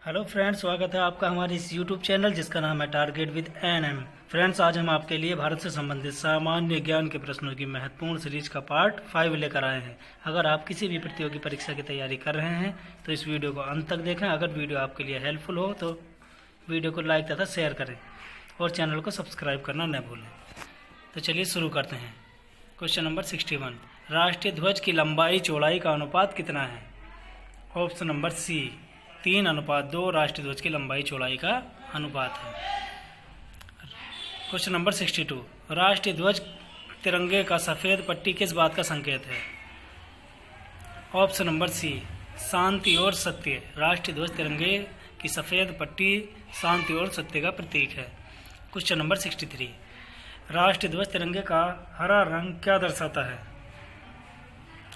Hello friends, स्वागत है आपका हमारे इस यूट्यूब चैनल जिसका नाम है टारगेट विद एनएम। फ्रेंड्स, आज हम आपके लिए भारत से संबंधित सामान्य ज्ञान के प्रश्नों की महत्वपूर्ण सीरीज का पार्ट 5 लेकर आए हैं। अगर आप किसी भी प्रतियोगी परीक्षा की तैयारी कर रहे हैं तो इस वीडियो को अंत तक देखें। अगर वीडियो आपके लिए हेल्पफुल हो तो वीडियो को लाइक तथा शेयर करें और चैनल को सब्सक्राइब करना न भूलें। तो चलिए शुरू करते हैं। क्वेश्चन नंबर 61, राष्ट्रीय ध्वज की लंबाई चौड़ाई का अनुपात कितना है? ऑप्शन नंबर सी 3:2 राष्ट्रीय ध्वज की लंबाई चौड़ाई का अनुपात है। क्वेश्चन नंबर 62, राष्ट्रीय ध्वज तिरंगे का सफ़ेद पट्टी किस बात का संकेत है? ऑप्शन नंबर सी शांति और सत्य। राष्ट्रीय ध्वज तिरंगे की सफ़ेद पट्टी शांति और सत्य का प्रतीक है। क्वेश्चन नंबर 63, राष्ट्रीय ध्वज तिरंगे का हरा रंग क्या दर्शाता है?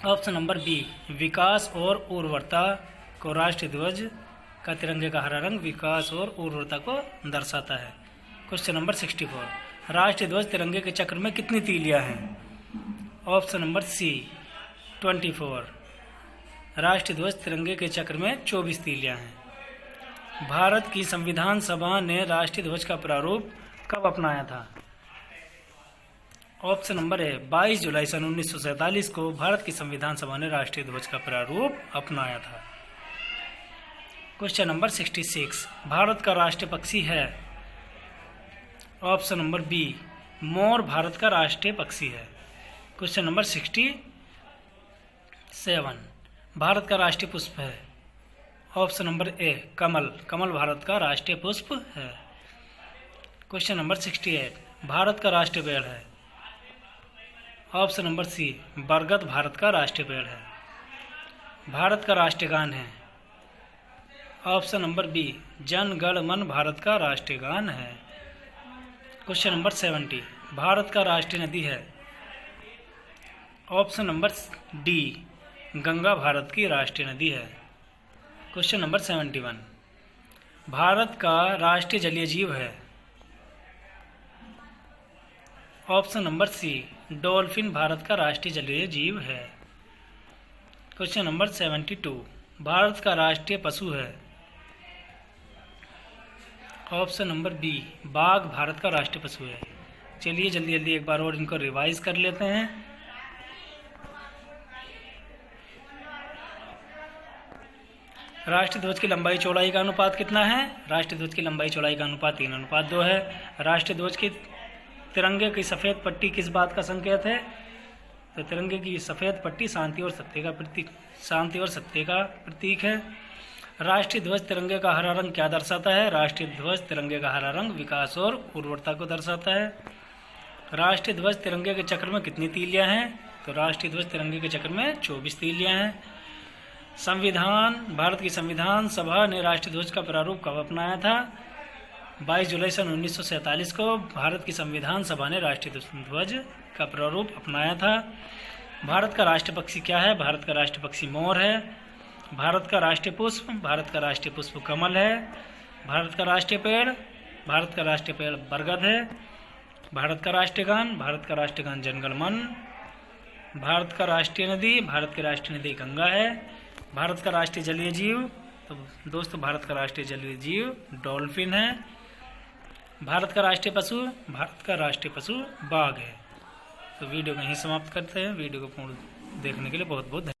ऑप्शन नंबर बी विकास और उर्वरता को। राष्ट्रीय ध्वज का तिरंगे का हरा रंग विकास और उर्वरता को दर्शाता है। क्वेश्चन नंबर 64, राष्ट्रीय ध्वज तिरंगे के चक्र में कितनी तीलियां हैं? Option number C 24। राष्ट्रीय ध्वज तिरंगे के चक्र में 24 तीलियां हैं। भारत की संविधान सभा ने राष्ट्रीय ध्वज का प्रारूप कब अपनाया था? ऑप्शन नंबर ए 22 जुलाई सन 1947 को भारत की संविधान सभा ने राष्ट्रीय ध्वज का प्रारूप अपनाया था। क्वेश्चन नंबर 66, भारत का राष्ट्रीय पक्षी है? Option number be more Bharat का राष्ट्रीय पक्षी है। क्वेश्चन नंबर 67, भारत का राष्ट्रीय पुष्प है? ऑप्शन नंबर ए कमल। कमल भारत का राष्ट्रीय पुष्प है। क्वेश्चन नंबर 68, भारत का राष्ट्रीय पेड़ है? ऑप्शन नंबर सी बरगद भारत का राष्ट्रीय पेड़ है। भारत का राष्ट्रीय गान है? Option number B Jana Gana मन भारत का राष्ट्रीय गान है। क्वेश्चन नंबर 70, भारत का राष्ट्रीय नदी है? Option number D Ganga Bharat की राष्ट्रीय नदी है। क्वेश्चन नंबर 71, भारत का राष्ट्रीय जलीय जीव है? Option number C dolphin Bharat का राष्ट्रीय जलीय जीव है। क्वेश्चन नंबर 72, भारत का राष्ट्रीय पशु है? ऑप्शन नंबर बी बाघ भारत का राष्ट्रीय पशु है। चलिए जल्दी जल्दी एक बार और इनको रिवाइज कर लेते हैं। राष्ट्रीय ध्वज की लंबाई चौड़ाई का अनुपात कितना है? राष्ट्रीय ध्वज की लंबाई चौड़ाई का अनुपात 3:2 है। राष्ट्रीय ध्वज की तिरंगे की सफ़ेद पट्टी किस बात का संकेत है? तो तिरंगे की सफ़ेद पट्टी शांति और सत्य का प्रतीक है। राष्ट्रीय ध्वज तिरंगे का हरा रंग क्या दर्शाता है? राष्ट्रीय ध्वज तिरंगे का हरा रंग विकास और उर्वरता को दर्शाता है। राष्ट्रीय ध्वज तिरंगे के चक्र में कितनी तीलियां हैं? तो राष्ट्रीय ध्वज तिरंगे के चक्र में 24 तीलियां हैं। भारत की संविधान सभा ने राष्ट्रीय ध्वज का प्रारूप कब अपनाया था? 22 जुलाई सन 1947 को भारत की संविधान सभा ने राष्ट्रीय ध्वज का प्रारूप अपनाया था। भारत का राष्ट्रीय पक्षी क्या है? भारत का राष्ट्रीय पक्षी मोर है। भारत का राष्ट्रीय पुष्प कमल है। भारत का राष्ट्रीय पेड़ बरगद है। भारत का राष्ट्रीय गान जनगण मन। भारत की राष्ट्रीय नदी गंगा है। भारत का राष्ट्रीय जलीय जीव, तो दोस्तों भारत का राष्ट्रीय जलीय जीव डॉल्फिन है। भारत का राष्ट्रीय पशु बाघ है। तो वीडियो को यहीं समाप्त करते हैं। वीडियो को पूर्ण देखने के लिए बहुत बहुत धन्यवाद।